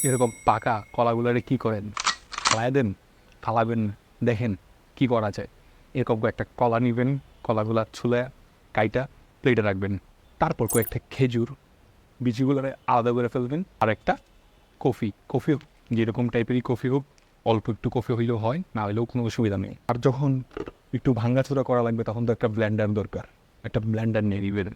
এরকম পাকা কলাগুলারে কি করেন, ফালায় দেন, ফালাবেন না। দেখেন কি করা যায়। এরকম কয়েকটা কলা নেবেন, কলাগুলা ছুলে কাইটা প্লেটে রাখবেন। তারপর কয়েকটা খেজুর বিচিগুলোরে আলাদা করে ফেলবেন। আর একটা কফি হোক, যেরকম টাইপেরই কফি হোক, অল্প একটু কফি হইলেও হয়, না হইলেও কোনো অসুবিধা নেই। আর যখন একটু ভাঙ্গাচোরা করা লাগবে তখন তো একটা ব্লেন্ডার দরকার, একটা ব্লেন্ডার নিয়ে নিবেন।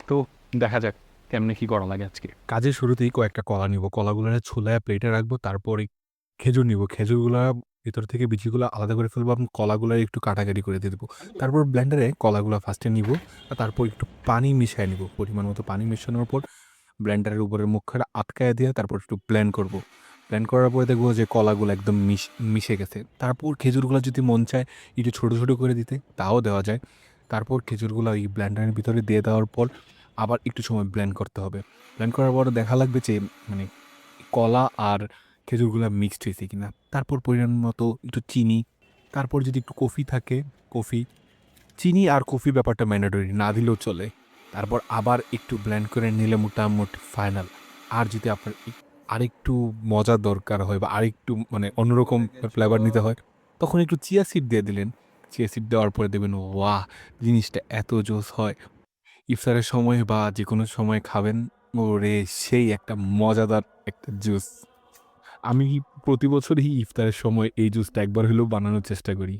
তো দেখা যাক কেমনে কী করা লাগে আজকে। কাজের শুরুতেই কয়েকটা কলা নিব। কলাগুলারে ছুলায়া প্লেটে রাখবো। তারপরে খেজুর নিব। খেজুরগুলা ভিতর থেকে বিচিগুলা আলাদা করে ফেলবো এবং কলাগুলা একটু কাটাকাটি করে দিয়ে দেবো। তারপর ব্লেন্ডারে কলাগুলা ফার্স্টে নিব। আর তারপর একটু পানি মিশায় নিব। পরিমাণ মতো পানি মেশানোর পর ব্লেন্ডারের উপরের মুখখানা আটকায় দিয়ে তারপর একটু ব্লেন্ড করব। ব্লেন্ড করার পরে দেখবো যে কলাগুলো একদম মিশে গেছে। তারপর খেজুরগুলা যদি মন চায় একটু ছোট, ছোট করে দিতে, তাও দেওয়া যায়। তারপর খেজুরগুলা ওই ব্লেন্ডারের ভিতরে দিয়ে দেওয়ার পর আবার একটু সময় ব্লেন্ড করতে হবে। ব্লেন্ড করার পর দেখা লাগবে যে মানে কলা আর খেজুরগুলা মিক্সড হয়েছে কিনা। তারপর পরিমাণ মতো একটু চিনি, তারপর যদি একটু কফি থাকে, কফি, চিনি আর কফি ব্যাপারটা ম্যান্ডেটরি, না দিলেও চলে। তারপর আবার একটু ব্লেন্ড করে নিলে মোটামুটি ফাইনাল। আর যদি আপনার আরেকটু মজা দরকার হয় বা আরেকটু মানে অন্যরকম ফ্লেভার নিতে হয়, তখন একটু চিয়া সিড দিয়ে দিলেন। চিয়া সিড দেওয়ার পরে দেখবেন ওয়াহ! জিনিসটা এত জোস হয়। ইফতারের সময় বা যেকোনো সময় খাবেন, ওরে সেই একটা মজাদার একটা জুস। আমি প্রতি বছরই ইফতারের সময় এই জুসটা একবার হলেও বানানোর চেষ্টা করি।